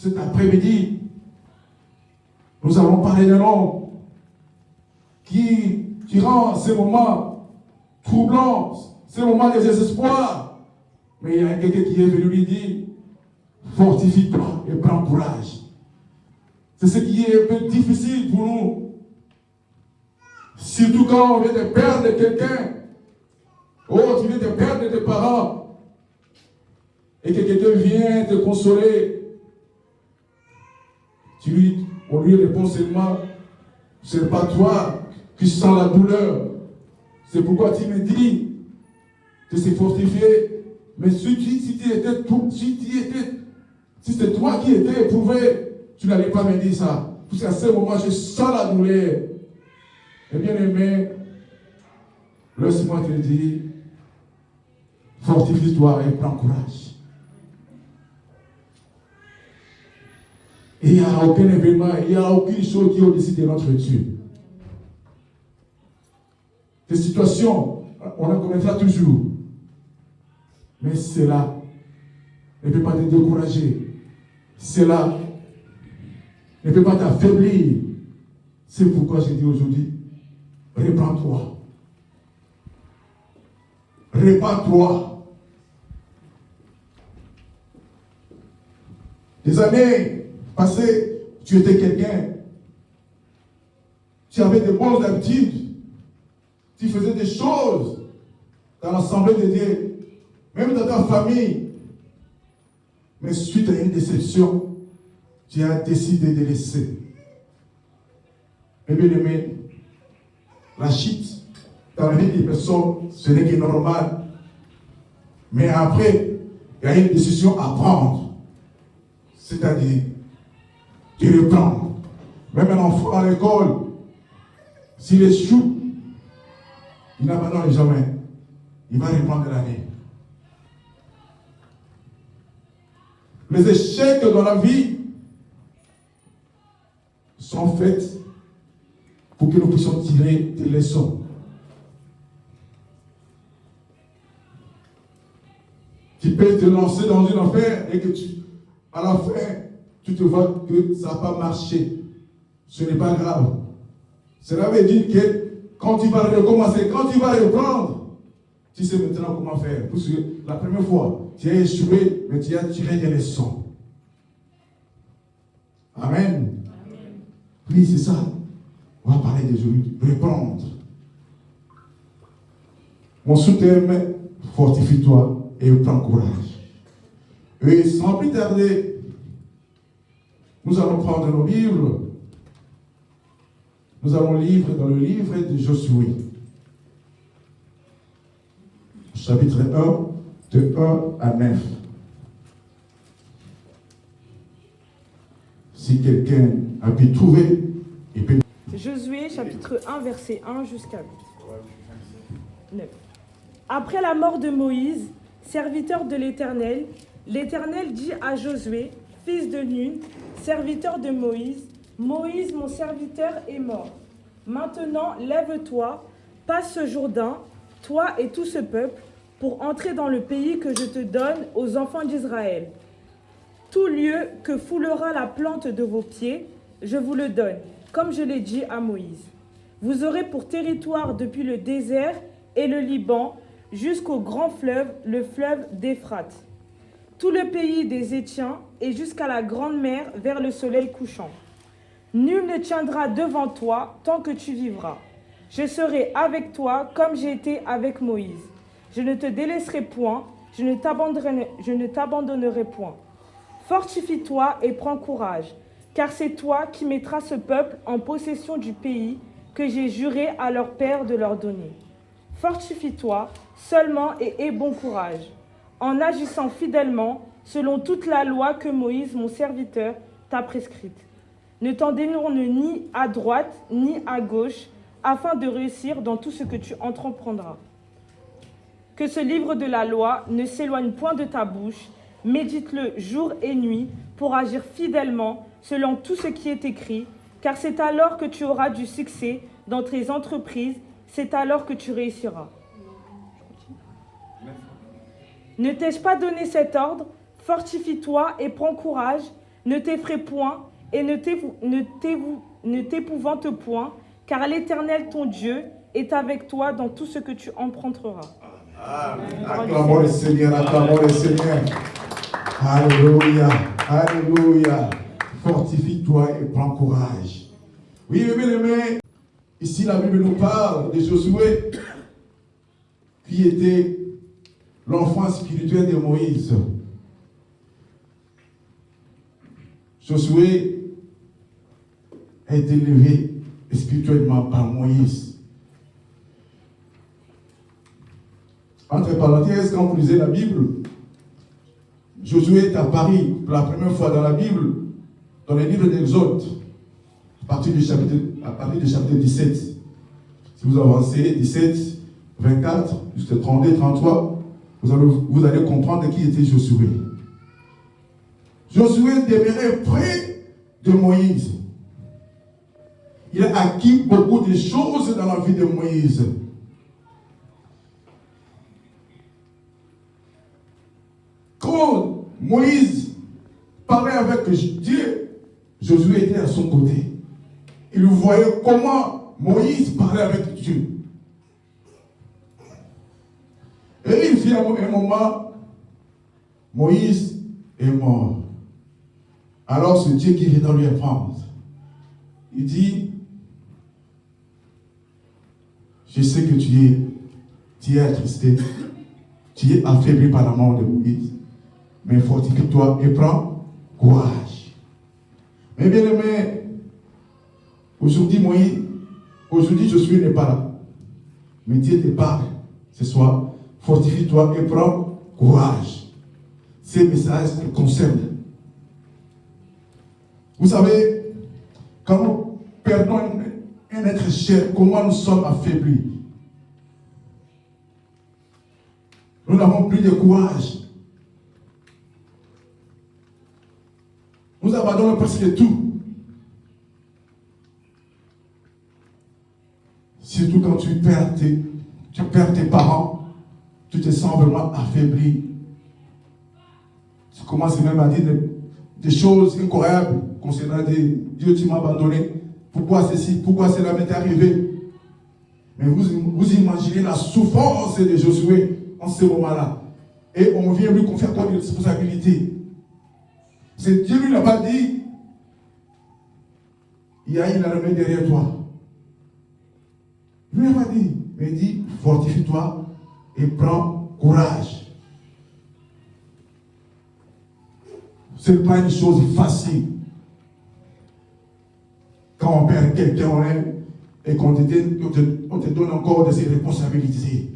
cet après-midi, nous allons parler d'un homme qui rend ces moments troublants, ces moments de désespoir. Mais il y a quelqu'un qui est venu lui dire, fortifie-toi et prends courage. C'est ce qui est un peu difficile pour nous. Surtout quand on vient de perdre quelqu'un. Oh, tu viens de perdre tes parents. Et que quelqu'un vient te consoler. On lui répond seulement, ce n'est pas toi qui sens la douleur. C'est pourquoi tu me dis de se fortifier. Mais si c'est toi qui étais éprouvé, tu n'allais pas me dire ça. Parce qu'à ce moment, je sens la douleur. Et bien aimé, laisse-moi te dire, fortifie-toi et prends courage. Et il n'y a aucun événement, il n'y a aucune chose qui est au-dessus de notre Dieu. Des situations, on en connaîtra toujours. Mais cela ne peut pas te décourager. Cela ne peut pas t'affaiblir. C'est pourquoi je dis aujourd'hui, reprends-toi. Répare-toi. Des années passées, tu étais quelqu'un. Tu avais de bonnes habitudes. Tu faisais des choses dans l'assemblée de Dieu, même dans ta famille. Mais suite à une déception, tu as décidé de laisser. Mais bien aimé, la chute dans la vie des personnes, ce n'est que normal. Mais après, il y a une décision à prendre. C'est-à-dire, tu reprends. Même un enfant à l'école, s'il échoue, il n'abandonne jamais. Il va reprendre l'année. Les échecs dans la vie sont faits pour que nous puissions tirer des leçons. Tu peux te lancer dans une affaire et que à la fin, tu te vois que ça n'a pas marché. Ce n'est pas grave. Cela veut dire que quand tu vas recommencer, quand tu vas reprendre, tu sais maintenant comment faire. Parce que la première fois, tu as échoué, mais tu as tiré des leçons. Amen. Amen. Oui, c'est ça. On va parler d'aujourd'hui. Reprendre. Mon sous-thème, fortifie-toi et prends courage. Et sans plus tarder, nous allons prendre nos livres. Nous allons lire dans le livre de Josué. Chapitre 1, de 1 à 9. Si quelqu'un a pu trouver, il peut... Josué, chapitre 1, verset 1 jusqu'à 9. Après la mort de Moïse, serviteur de l'Éternel, l'Éternel dit à Josué, fils de Nun, serviteur de Moïse, Moïse, mon serviteur, est mort. Maintenant, lève-toi, passe ce Jourdain, toi et tout ce peuple, pour entrer dans le pays que je te donne aux enfants d'Israël. Tout lieu que foulera la plante de vos pieds, je vous le donne, comme je l'ai dit à Moïse. Vous aurez pour territoire depuis le désert et le Liban jusqu'au grand fleuve, le fleuve d'Éphrate. Tout le pays des Étiens et jusqu'à la grande mer vers le soleil couchant. Nul ne tiendra devant toi tant que tu vivras. Je serai avec toi comme j'ai été avec Moïse. Je ne te délaisserai point, je ne t'abandonnerai point. Fortifie-toi et prends courage, car c'est toi qui mettras ce peuple en possession du pays que j'ai juré à leur père de leur donner. Fortifie-toi seulement et aie bon courage, en agissant fidèlement selon toute la loi que Moïse, mon serviteur, t'a prescrite. Ne t'en détourne ni à droite ni à gauche, afin de réussir dans tout ce que tu entreprendras. Que ce livre de la loi ne s'éloigne point de ta bouche, médite-le jour et nuit pour agir fidèlement selon tout ce qui est écrit, car c'est alors que tu auras du succès dans tes entreprises, c'est alors que tu réussiras. Ne t'ai-je pas donné cet ordre? Fortifie-toi et prends courage. Ne t'effraie point et ne t'épouvante point, car l'Éternel ton Dieu est avec toi dans tout ce que tu emprunteras. Acclamons le Seigneur, acclamons le Seigneur. Alléluia, alléluia. Fortifie-toi et prends courage. Oui, bien aimé, ici la Bible nous parle de Josué, qui était l'enfant spirituel de Moïse. Josué a été élevé spirituellement par Moïse. Entre parenthèses, quand vous lisez la Bible, Josué est apparu pour la première fois dans la Bible, dans le livre d'Exode, à partir du chapitre 17. Si vous avancez 17, 24, jusqu'à 32, 33, vous allez comprendre qui était Josué. Josué demeurait près de Moïse. Il a acquis beaucoup de choses dans la vie de Moïse. Quand Moïse parlait avec Dieu, Josué était à son côté. Il voyait comment Moïse parlait avec Dieu. Et il fit un moment, Moïse est mort. Alors c'est Dieu qui vient lui apprendre. Il dit, je sais que tu es attristé, tu es affaibli par la mort de Moïse, mais fortifie-toi et prends courage. Mais bien aimé, aujourd'hui Josué n'est pas là. Mais Dieu te parle ce soir, fortifie-toi et prends courage. Ces messages te concernent. Vous savez, quand nous perdons un être cher, comment nous sommes affaiblis. Nous n'avons plus de courage. Nous abandonnons presque tout. Surtout quand tu perds tes parents, tu te sens vraiment affaibli. Tu commences même à dire des choses incroyables concernant Dieu, tu m'as abandonné. Pourquoi ceci, pourquoi cela m'est arrivé? Mais vous imaginez la souffrance de Josué en ce moment-là. Et on vient lui confier quoi de responsabilité. C'est Dieu lui n'a pas dit, il y a une armée derrière toi. Il lui n'a pas dit, mais il dit, fortifie-toi et prends courage. Ce n'est pas une chose facile. Quand on perd quelqu'un, on aime, et qu'on te donne encore des responsabilités.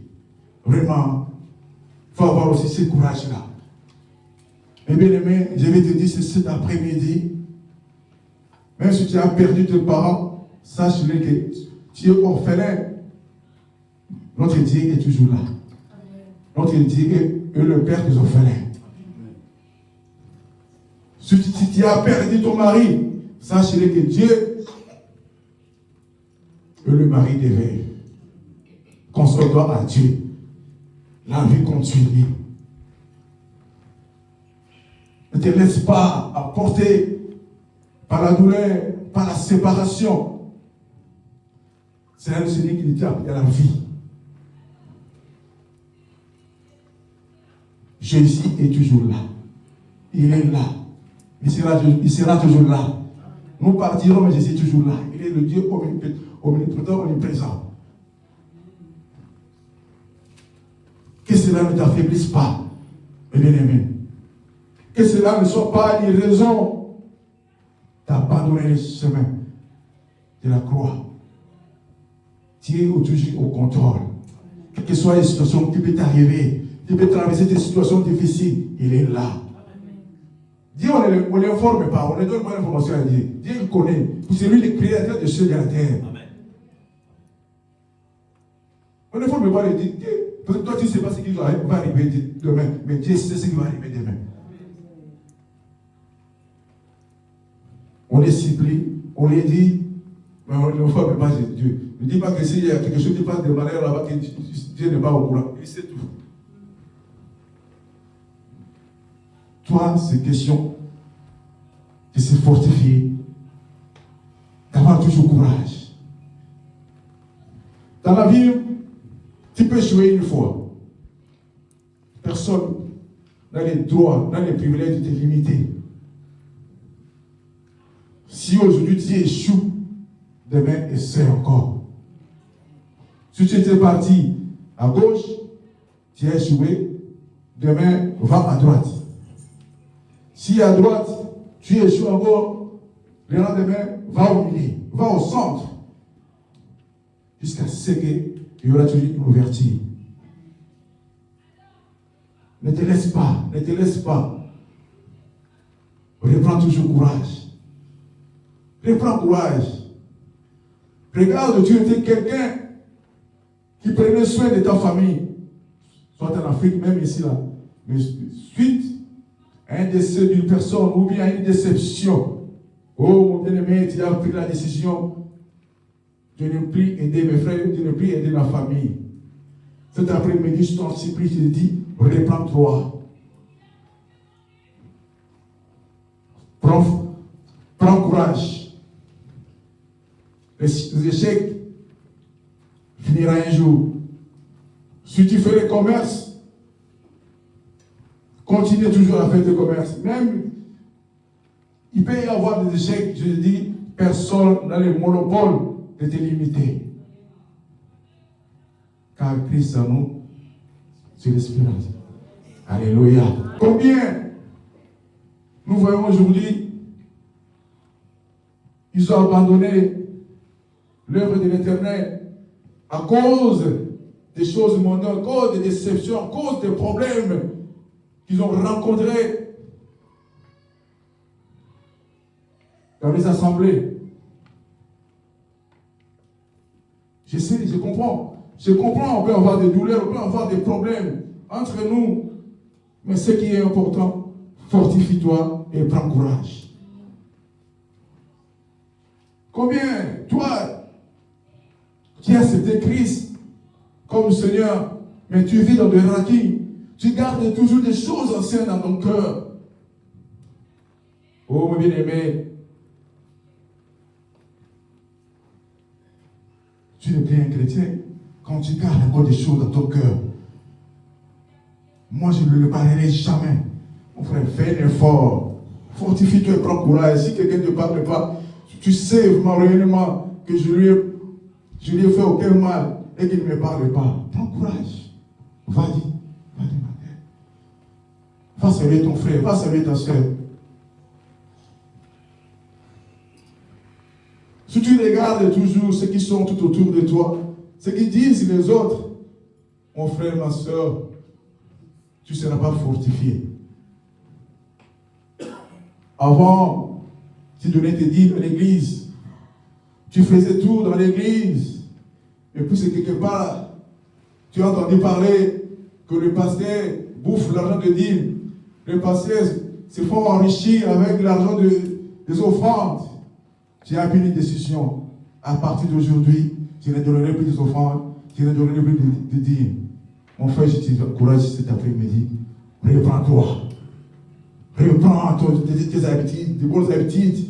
Vraiment, il faut avoir aussi ce courage-là. Et bien aimé, je vais te dire cet après-midi, même si tu as perdu tes parents, sache-le que tu es orphelin. Notre Dieu est toujours là. Notre Dieu est le Père des orphelins. Si tu as perdu ton mari, sache-le que Dieu est le mari des veuves. Console-toi à Dieu. La vie continue. Ne te laisse pas emporter par la douleur, par la séparation. C'est le Seigneur qui dit à la vie. Jésus est toujours là. Il est là. Il sera toujours là. Nous partirons, mais Jésus est toujours là. Il est le Dieu omnipotent, omniprésent. Que cela ne t'affaiblisse pas, mes bien-aimés. Que cela ne soit pas une raison d'abandonner le chemin de la croix. Tu es toujours au contrôle. Quelle que soit les situations qui peuvent t'arriver, tu peux traverser des situations difficiles, il est là. Dieu, on ne l'informe pas, on ne donne pas l'information à Dieu. Dieu le connaît. C'est lui le créateur de cieux et de la terre. Amen. On ne l'informe pas, Dieu. Parce que toi, tu ne sais pas ce qui va arriver demain. Mais Dieu sait ce qui va arriver demain. On les supplie, on les dit, mais on ne l'informe pas de Dieu. Ne dis pas que s'il y a quelque chose qui passe de malheur là-bas, que Dieu n'est pas au courant. Il sait tout. Toi, c'est question de se fortifier, d'avoir toujours courage. Dans la vie, tu peux jouer une fois. Personne n'a les droits, n'a les privilèges de te limiter. Si aujourd'hui tu échoues, demain essaie encore. Si tu étais parti à gauche, tu as échoué, demain va à droite. Si à droite, tu échoues encore, le lendemain va au milieu, va au centre. Jusqu'à ce qu'il y aura toujours une ouverture. Ne te laisse pas, ne te laisse pas. Reprends toujours courage. Reprends courage. Regarde, tu étais quelqu'un qui prenait soin de ta famille, soit en Afrique, même ici là. Mais suite à un décès d'une personne ou bien à une déception, oh mon bien-aimé, tu as pris la décision de ne plus aider mes frères, de ne plus aider ma famille. Cet après-midi, je t'en supplie, je te dis, reprends-toi. Prends courage. Les échecs finira un jour. Si tu fais le commerce, continue toujours à faire le commerce. Même, il peut y avoir des échecs, je dis, personne n'a le monopole de te limiter. Car Christ en nous, c'est l'espérance. Alléluia. Combien nous voyons aujourd'hui, ils ont abandonné l'œuvre de l'Éternel à cause des choses mondaines, à cause des déceptions, à cause des problèmes qu'ils ont rencontrés dans les assemblées. Je sais, je comprends. Je comprends, on peut avoir des douleurs, on peut avoir des problèmes entre nous. Mais ce qui est important, fortifie-toi et prends courage. Combien, toi, qui as accepté Christ comme Seigneur, mais tu vis dans des raquilles, tu gardes toujours des choses anciennes dans ton cœur. Oh, mon bien-aimé, tu n'es plus un chrétien quand tu gardes encore des choses dans ton cœur. Moi, je ne le parlerai jamais. Mon frère, fais un effort. Fortifie-toi et prends courage. Si quelqu'un ne te parle pas, tu sais vraiment réellement que je lui ai fait aucun mal et qu'il ne me parle pas. Prends courage. Va-y, ma terre. Va servir ton frère, va servir ta soeur. Si tu regardes toujours ceux qui sont tout autour de toi, ce qu'ils disent les autres, mon frère, ma soeur, tu ne seras pas fortifié. Avant, tu donnais tes dîmes à l'église. Tu faisais tout dans l'église. Et puis c'est quelque part, tu as entendu parler que le pasteur bouffe l'argent de dîmes. Le pasteur se font enrichir avec l'argent des offrandes. Tu as pris une décision. À partir d'aujourd'hui, tu ne donnerai plus des offrandes, tu ne donnerai plus de dîmes. Mon frère, je t'encourage cet après-midi. Reprends-toi. Reprends tes habitudes, tes bonnes habitudes.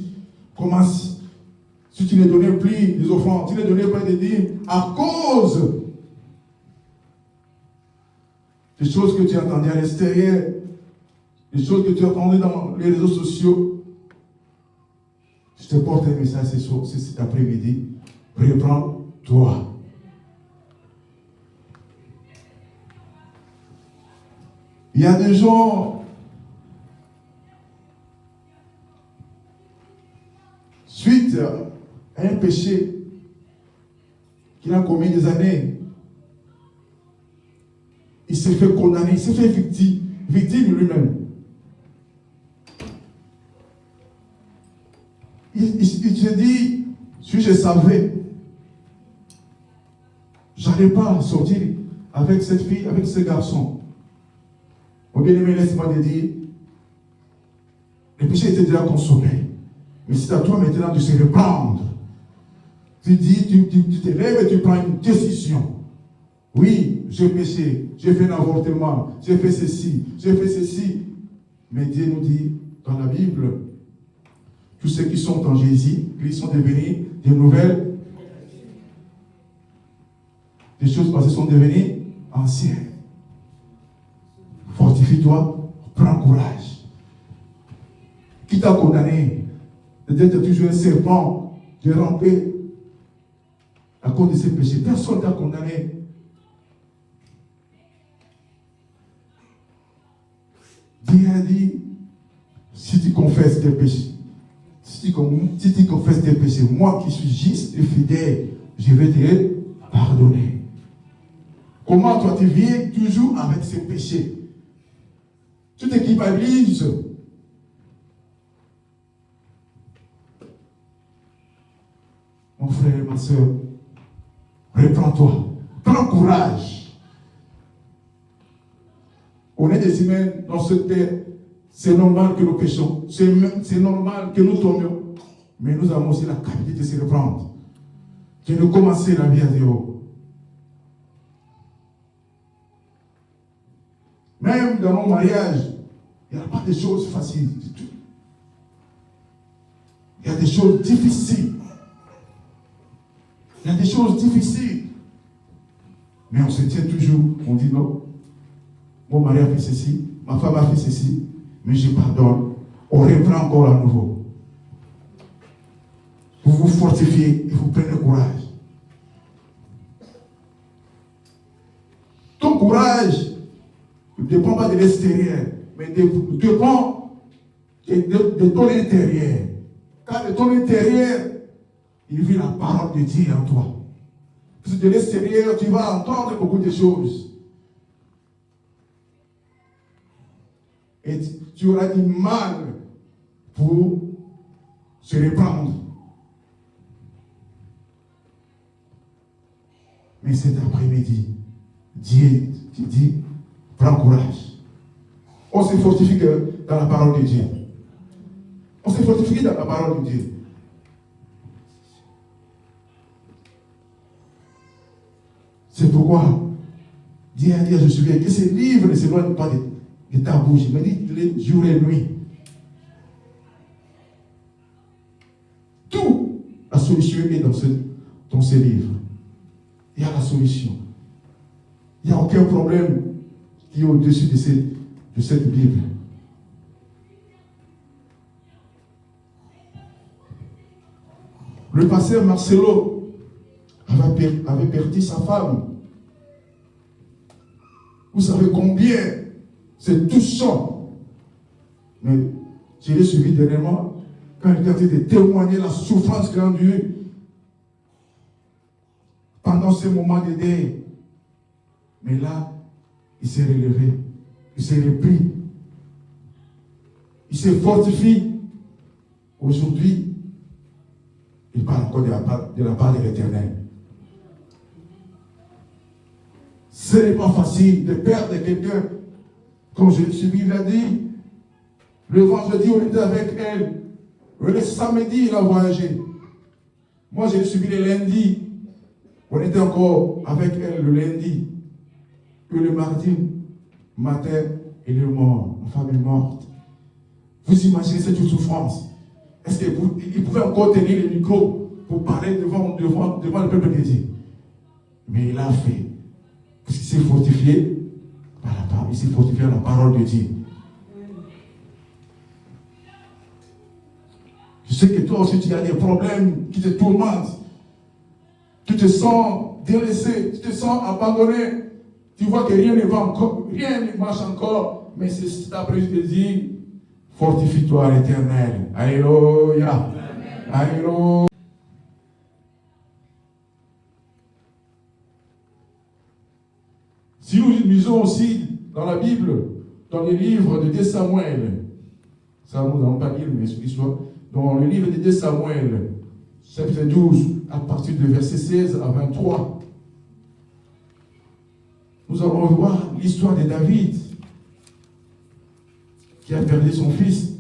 Commence. Si tu ne donnais plus des offrandes, tu ne donnais pas des dîmes, à cause des choses que tu entendais à l'extérieur, des choses que tu entendais dans les réseaux sociaux, je te porte un message cet après-midi. Reprends-toi. Il y a des gens, suite à un péché qu'il a commis des années, il s'est fait condamner, il s'est fait victime lui-même. Il se dit, si je savais, je n'allais pas sortir avec cette fille, avec ce garçon. Mon bien-aimé, laisse-moi te dire, le péché était déjà consommé. Mais c'est à toi maintenant de se reprendre. Tu dis, tu te lèves et tu prends une décision. Oui, j'ai péché, j'ai fait un avortement, j'ai fait ceci, j'ai fait ceci. Mais Dieu nous dit dans la Bible, tous ceux qui sont en Jésus, ils sont devenus des nouvelles. Les choses passées sont devenues anciennes. Fortifie-toi, prends courage. Qui t'a condamné d'être toujours un serpent, de ramper à cause de ses péchés? Personne ne t'a condamné. Dieu a dit, si tu confesses tes péchés, si tu confesses tes péchés, moi qui suis juste et fidèle, je vais te pardonner. Comment toi tu vis toujours avec ces péchés? Tu te culpabilises. Mon frère et ma soeur, reprends-toi, prends courage. On est des humains dans cette terre. C'est normal que nous péchons. C'est normal que nous tombions. Mais nous avons aussi la capacité de se reprendre. De recommencer la vie à zéro. Même dans nos mariages, il n'y a pas de choses faciles du tout. Il y a des choses difficiles. Il y a des choses difficiles. Mais on se tient toujours. On dit non. Mon mari a fait ceci. Ma femme a fait ceci. Mais je pardonne. On reprend encore à nouveau. Vous vous fortifiez et vous prenez courage. Ton courage ne dépend pas de l'extérieur, mais dépend de ton intérieur. Car de ton intérieur, il vit la parole de Dieu en toi. Parce que de l'extérieur, tu vas entendre beaucoup de choses. Et tu auras du mal pour se reprendre. Mais cet après-midi, Dieu te dit, prends courage. On se fortifie dans la parole de Dieu. On se fortifie dans la parole de Dieu. C'est pourquoi Dieu a dit à Josué que ces livres ne s'éloignent pas de ta bouche. Il m'a dit les jours et nuit. Tout, la solution est dans ces livres. Il y a la solution. Il n'y a aucun problème qui est au-dessus de cette Bible. Le pasteur Marcelo avait perdu sa femme. Vous savez combien c'est touchant. Mais je l'ai suivi dernièrement quand il a été de témoigner la souffrance qu'il a endurée pendant ce moment de deuil. Mais là, il s'est relevé, il s'est repris, il s'est fortifié. Aujourd'hui, il parle encore de la part de l'Éternel. Ce n'est pas facile de perdre quelqu'un. Comme je l'ai suivi, il a dit, le vendredi, on était avec elle. Le samedi, il a voyagé. Moi, je l'ai suivi le lundi. On était encore avec elle le lundi. Et le mardi matin, il est mort. Ma femme est morte. Vous imaginez cette souffrance. Est-ce qu'il pouvait encore tenir le micro pour parler devant le peuple de Dieu? Mais il a fait. Parce qu'il s'est fortifié par la parole. Il s'est fortifié par la parole de Dieu. Je sais que toi aussi tu as des problèmes qui te tourmentent. Tu te sens délaissé, tu te sens abandonné. Tu vois que rien ne va encore, rien ne marche encore. Mais c'est cet après-midi de dire, fortifie-toi à l'Éternel. Alléluia. Alléluia. Si nous lisons aussi dans la Bible, dans les livres de 2 Samuel, ça nous n'allons pas lire, mais l'histoire, dans le livre de 2 Samuel, chapitre 12, à partir du verset 16 à 23, nous allons voir l'histoire de David, qui a perdu son fils.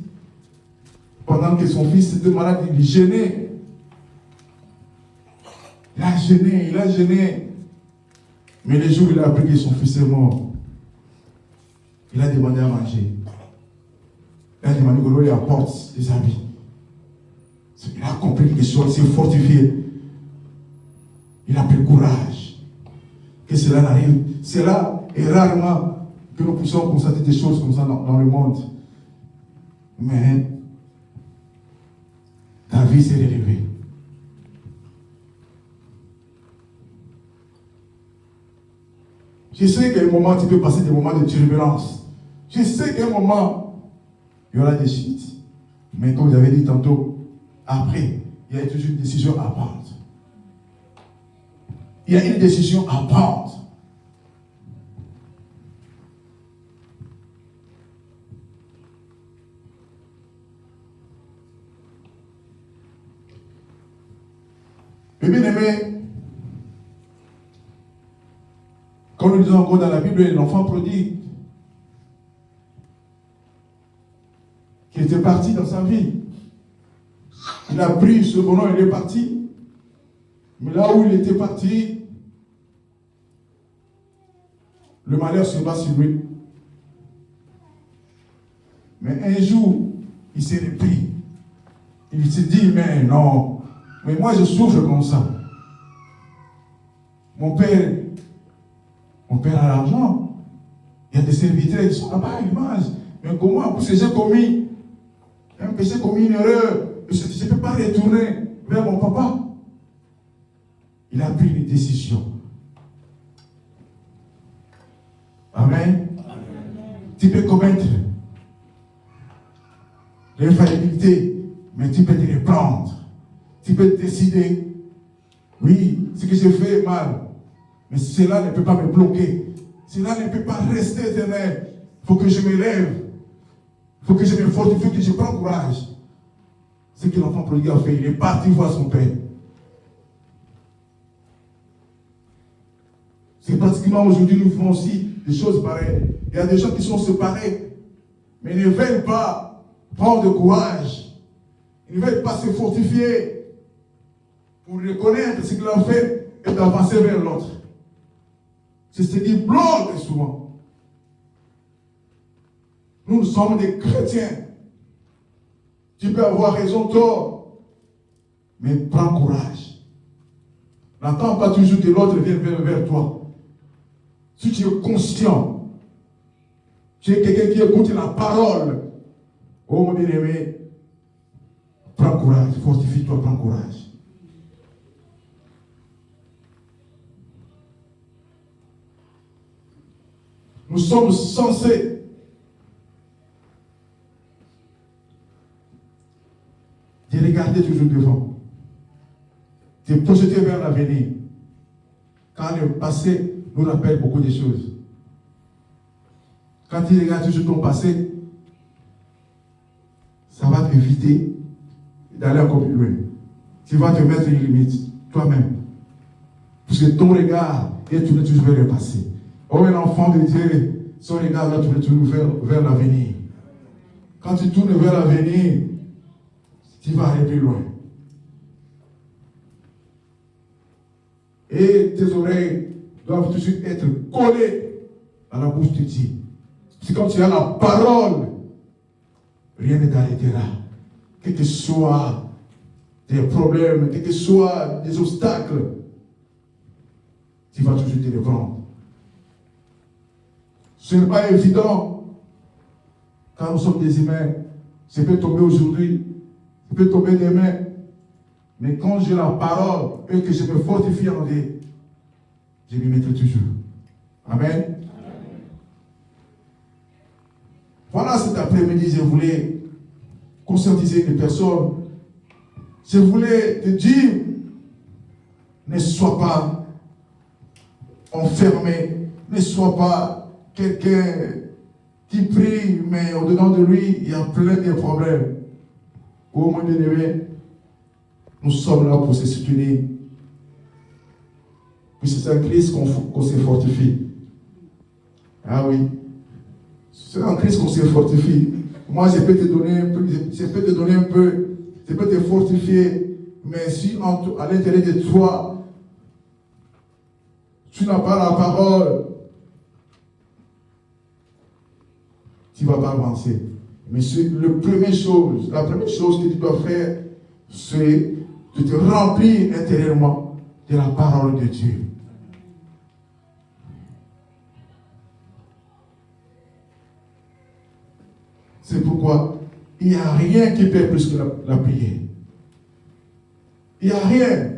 Pendant que son fils était malade, il gênait. Il a gêné. Mais le jour où il a appris que son fils est mort, il a demandé à manger. Il a demandé que l'on lui apporte des habits. Il a compris quelque chose, il s'est fortifié. Il a pris le courage. Que cela n'arrive. Cela est rarement que nous puissions constater des choses comme ça dans le monde. Mais ta vie s'est relevée. Je sais qu'à un moment, tu peux passer des moments de turbulence. Je sais qu'à un moment, il y aura des chutes. Mais comme j'avais dit tantôt, après, il y a toujours une décision à prendre. Il y a une décision à prendre. Mais bien aimé, comme nous disons encore dans la Bible, l'enfant prodigue qui était parti dans sa vie. Il a pris ce bonheur, il est parti. Mais là où il était parti, le malheur se bat sur lui. Mais un jour, il s'est repris. Il s'est dit, mais non, mais moi je souffre comme ça. Mon père a l'argent. Il y a des serviteurs qui sont là-bas, ils mangent. Mais comment, pour ces gens commis un péché, commis une erreur, je ne peux pas retourner vers mon papa. Il a pris une décision. Amen. Tu peux commettre l'infaillibilité, mais tu peux te reprendre. Tu peux décider, oui, ce que j'ai fait est mal, mais cela ne peut pas me bloquer. Cela ne peut pas rester éternel. Il faut que je me lève. Il faut que je me fortifie, que je prenne courage. Ce que l'enfant prodigue a fait, il est parti voir son père. C'est pratiquement aujourd'hui, nous faisons aussi des choses pareilles. Il y a des gens qui sont séparés, mais ne veulent pas prendre de courage. Ils ne veulent pas se fortifier pour reconnaître ce qu'il a fait et d'avancer vers l'autre. C'est ce qui bloque souvent. Nous sommes des chrétiens. Tu peux avoir raison, tort, mais prends courage. N'attends pas toujours que l'autre vienne vers toi. Si tu es conscient, tu es quelqu'un qui écoute la parole, oh mon bien-aimé, prends courage, fortifie-toi, prends courage. Nous sommes censés de regarder toujours devant, de projeter vers l'avenir. Car le passé nous rappelle beaucoup de choses. Quand tu regardes toujours ton passé, ça va t'éviter d'aller encore plus loin. Tu vas te mettre une limite, toi-même. Parce que ton regard est tourné toujours vers le passé. Oh, un enfant de Dieu, son regard va tourner toujours vers l'avenir. Quand tu tournes vers l'avenir, tu vas aller plus loin. Et tes oreilles doivent toujours être collées à la bouche de Dieu. C'est comme tu as la parole, rien ne t'arrêtera. Quels que soient tes problèmes, quels que soient des obstacles, tu vas toujours te reprendre. Ce n'est pas évident, car nous sommes des humains. Ça peut tomber aujourd'hui, ça peut tomber demain. Mais quand j'ai la parole et que je me fortifie en Dieu, je m'y mettrai toujours. Amen. Voilà, cet après-midi, je voulais conscientiser les personnes. Je voulais te dire, ne sois pas enfermé, ne sois pas quelqu'un qui prie, mais au-dedans de lui, il y a plein de problèmes. Oh mon bien-aimé, nous sommes là pour se soutenir. Puis c'est en Christ qu'on se fortifie. Ah oui. C'est en Christ qu'on se fortifie. Moi, je peux te donner un peu, je peux te fortifier, mais si à l'intérieur de toi, tu n'as pas la parole, tu ne vas pas avancer. Mais la première chose que tu dois faire, c'est de te remplir intérieurement de la parole de Dieu. C'est pourquoi il n'y a rien qui paie plus que la prière. Il n'y a rien.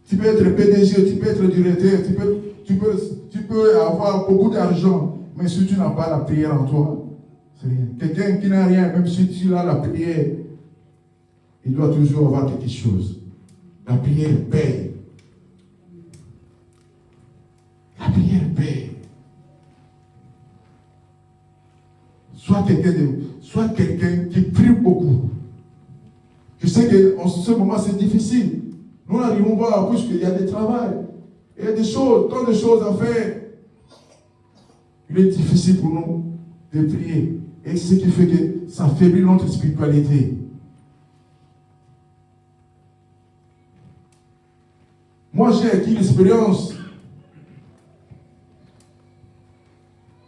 Tu peux être PDG, tu peux être directeur, tu peux avoir beaucoup d'argent, mais si tu n'as pas la prière en toi, c'est rien. Quelqu'un qui n'a rien, même si tu as la prière, il doit toujours avoir quelque chose. La prière paye. La prière paye. Sois quelqu'un qui prie beaucoup. Je sais qu'en ce moment c'est difficile. Nous n'arrivons pas puisqu'il y a des travail. Il y a des choses, tant de choses à faire. Il est difficile pour nous de prier. Et c'est ce qui fait que ça affaiblit notre spiritualité. Moi, j'ai acquis l'expérience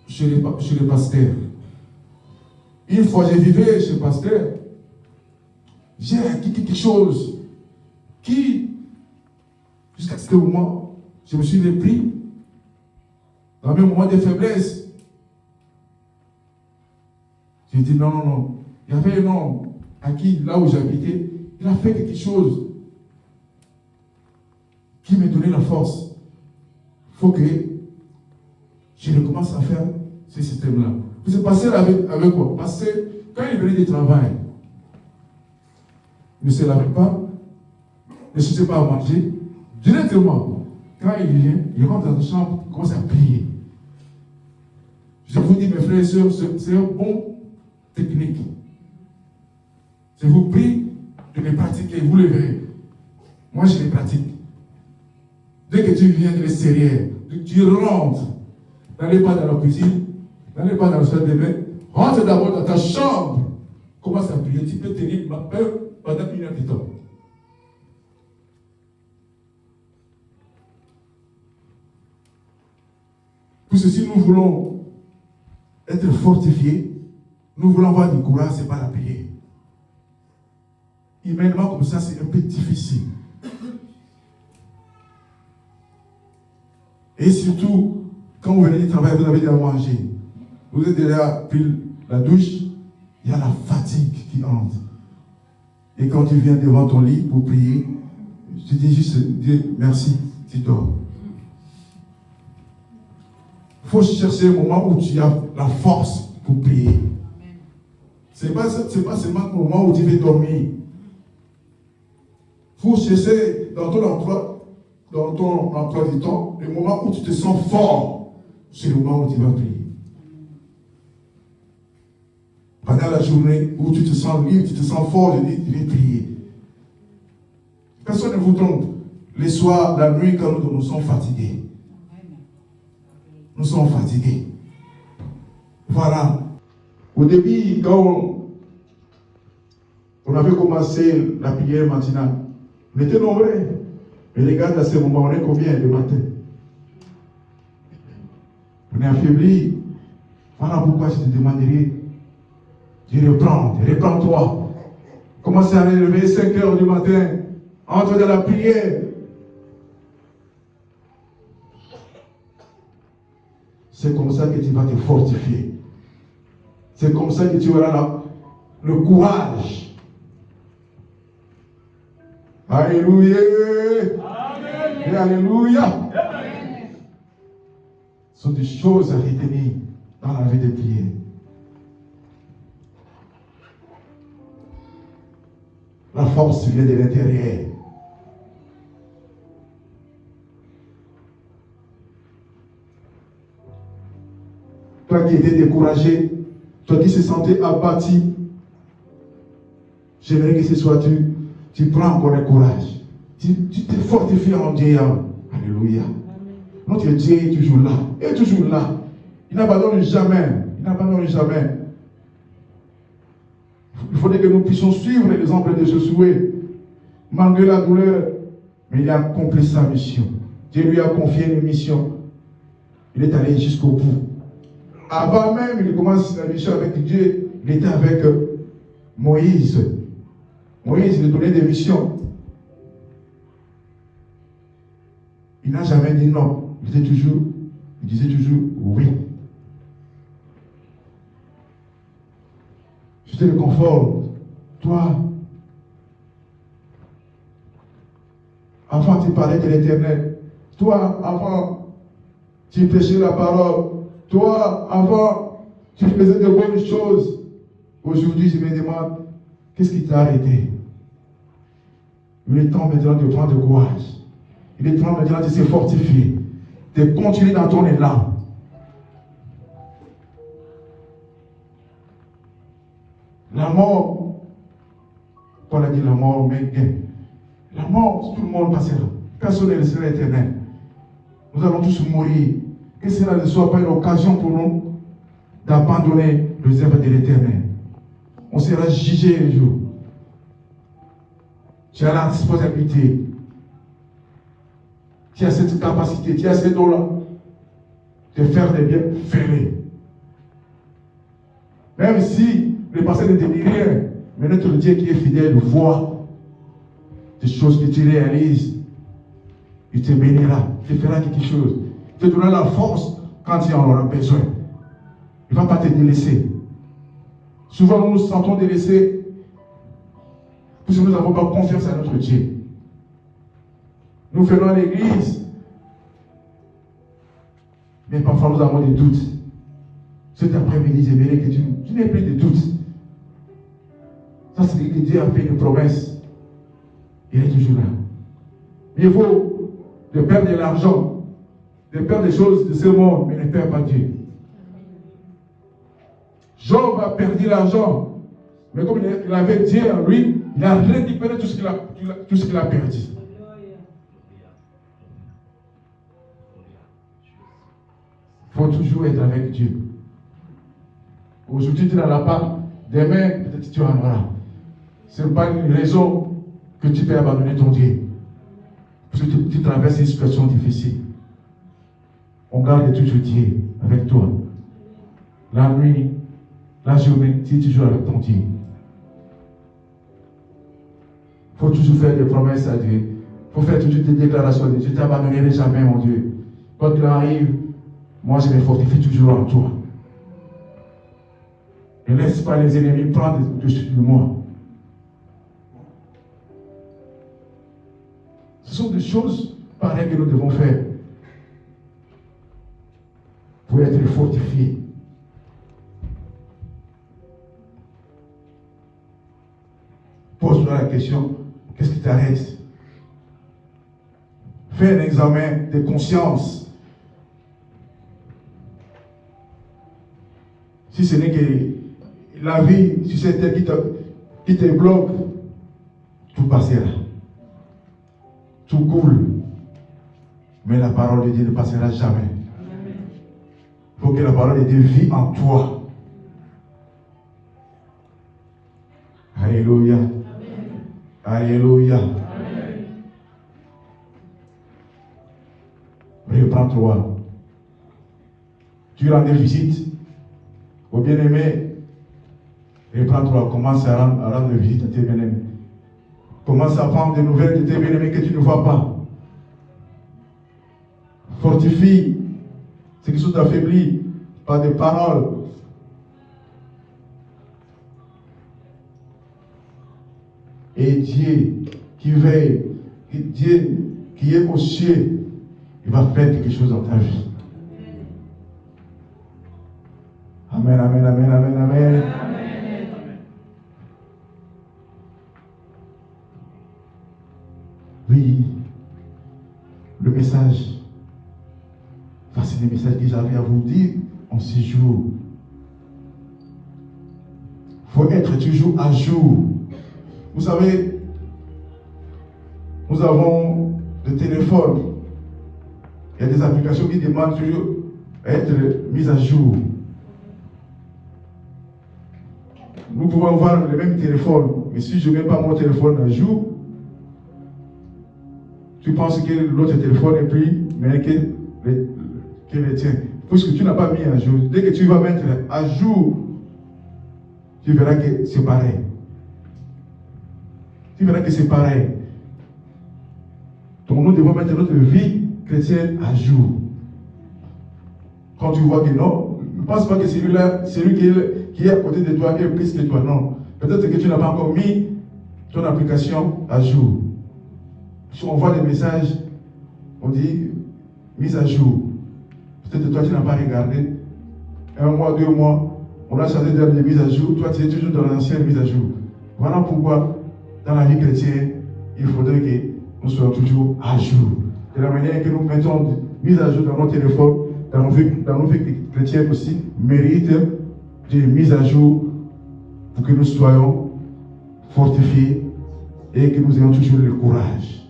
chez les pasteurs. Une fois, je vivais chez le pasteur. J'ai acquis quelque chose qui, jusqu'à ce moment, je me suis repris dans mes moments de faiblesse. J'ai dit non. Il y avait un homme à qui, là où j'habitais, il a fait quelque chose qui me donnait la force. Il faut que je recommence à faire ce système-là. Vous êtes passé avec quoi? Parce que quand il venait du travail, il ne se lavait pas, ne se faisait pas à manger. Directement, quand il vient, il rentre dans la chambre, il commence à prier. Je vous dis, mes frères et sœurs, c'est un bon technique. Je vous prie de les pratiquer, vous le verrez. Moi, je les pratique. Dès que tu viens de l'extérieur, tu rentres, n'allez pas dans la cuisine, n'allez pas dans la salle de bain, rentre d'abord dans ta chambre, commence à prier, tu peux tenir ma peur pendant 1 heure de temps. Pour ceci, nous voulons être fortifiés, nous voulons avoir du courage, c'est pas la prière. Humainement, comme ça, c'est un peu difficile. Et surtout, quand vous venez du travail, vous avez déjà mangé. Vous avez déjà pris la douche, il y a la fatigue qui entre. Et quand tu viens devant ton lit pour prier, tu dis juste Dieu, merci, tu dors. Il faut chercher un moment où tu as la force pour prier. Ce n'est pas seulement le moment où tu veux dormir. Il faut chercher dans ton emploi du temps, le moment où tu te sens fort, c'est le moment où tu vas prier. Pendant la journée où tu te sens libre, tu te sens fort, je dis, tu vas prier. Personne ne vous trompe. Les soirs, la nuit, quand nous sommes fatigués. Nous sommes fatigués. Voilà. Au début, quand on avait commencé la prière matinale, on était nombreux. Mais regarde à ce moment, on est combien le matin? On est affaibli. Voilà pourquoi je te demanderai de reprends-toi. Commence à lever 5 heures du matin, entre dans la prière. C'est comme ça que tu vas te fortifier. C'est comme ça que tu auras le courage. Alléluia. Amen. Et alléluia. Amen. Ce sont des choses à retenir dans la vie de prière. La force vient de l'intérieur. Toi qui étais découragé, toi qui se sentais abattu, j'aimerais que ce soit tu prends encore le courage. Tu te fortifies en Dieu. Alléluia. Notre Dieu est toujours là. Il est toujours là. Il n'abandonne jamais. Il n'abandonne jamais. Il faudrait que nous puissions suivre l'exemple de Josué. Malgré la douleur, mais il a accompli sa mission. Dieu lui a confié une mission. Il est allé jusqu'au bout. Avant même, il commence la mission avec Dieu. Il était avec Moïse. Moïse lui donnait des missions. Il n'a jamais dit non. Il disait toujours oui. Je te réconforte. Toi, avant tu parlais de l'Éternel. Toi, avant tu prêchais la parole. Toi, avant tu faisais de bonnes choses. Aujourd'hui, je me demande, qu'est-ce qui t'a arrêté? Il est temps maintenant de prendre courage. Il est temps maintenant de se fortifier, de continuer dans ton élan. La mort, Paul a dit la mort, mais la mort, tout le monde passera. Personne ne sera éternel. Nous allons tous mourir. Que cela ne soit pas une occasion pour nous d'abandonner les œuvres de l'Éternel. On sera jugé un jour. Tu as la responsabilité. Tu as cette capacité, tu as ce don-là de faire des biens, fais-les. Même si le passé ne te dit rien, mais notre Dieu qui est fidèle voit des choses que tu réalises. Il te bénira, il te fera quelque chose. Il te donnera la force quand il en aura besoin. Il ne va pas te délaisser. Souvent, nous nous sentons délaissés parce que nous n'avons pas confiance à notre Dieu. Nous venons à l'église, mais parfois nous avons des doutes. Cet après-midi, j'aimerais que tu n'aies plus de doutes. Ça, c'est que Dieu a fait une promesse. Il est toujours là. Il faut de perdre de l'argent, de perdre des choses de ce monde, mais ne perd pas Dieu. Job a perdu l'argent, mais comme il avait Dieu en lui, il a récupéré tout ce qu'il a perdu. Il faut toujours être avec Dieu. Aujourd'hui, tu n'en as pas. Demain, peut-être tu en auras. Ce n'est pas une raison que tu peux abandonner ton Dieu. Parce que tu traverses une situation difficile. On garde toujours Dieu avec toi. La nuit, la journée, tu es toujours avec ton Dieu. Il faut toujours faire des promesses à Dieu. Il faut faire toujours des déclarations à Dieu. Je ne t'abandonnerai jamais, mon Dieu. Quand il arrive, moi je me fortifie toujours en toi. Ne laisse pas les ennemis prendre dessus de moi. Ce sont des choses pareilles que nous devons faire pour être fortifiés. Pose-toi la question, qu'est-ce qui t'arrête? Fais un examen de conscience. Si ce n'est que la vie sur cette terre qui te bloque, tout passera. Tout coule. Mais la parole de Dieu ne passera jamais. Il faut que la parole de Dieu vive en toi. Alléluia. Amen. Alléluia. Reprends-toi. Tu rends des visites aux bien-aimés. Reprends-toi. Commence à rendre des visites à tes bien-aimés. Commence à prendre des nouvelles de tes bien-aimés que tu ne vois pas. Fortifie ceux qui sont affaiblis par des paroles. Et Dieu qui veille, Dieu qui est aux cieux, il va faire quelque chose dans ta vie. Amen, amen, amen, amen, amen. Oui, le message, c'est le message que j'avais à vous dire en ce jour. Il faut être toujours à jour. Vous savez, nous avons le téléphone. Il y a des applications qui demandent toujours d'être mises à jour. Nous pouvons avoir le même téléphone, mais si je ne mets pas mon téléphone à jour, tu penses que l'autre téléphone est plus meilleur que le tien. Puisque tu n'as pas mis à jour. Dès que tu vas mettre à jour, tu verras que c'est pareil. tu verras que c'est pareil. Donc nous devons mettre notre vie chrétienne à jour. Quand tu vois que non, ne pense pas que celui-là, celui qui est à côté de toi est plus que toi. Non. Peut-être que tu n'as pas encore mis ton application à jour. Si on voit des messages, on dit mise à jour. Peut-être que toi tu n'as pas regardé. 1 mois, 2 mois, on a changé de mise à jour. Toi tu es toujours dans l'ancienne mise à jour. Voilà pourquoi dans la vie chrétienne, il faudrait que nous soyons toujours à jour. De la manière que nous mettons mise à jour dans nos téléphones, dans nos vies chrétiennes aussi, mérite de mise à jour pour que nous soyons fortifiés et que nous ayons toujours le courage.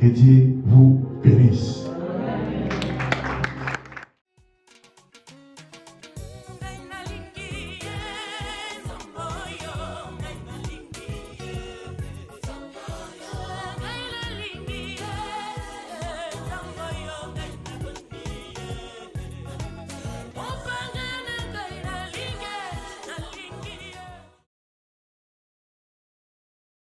Que Dieu vous bénisse.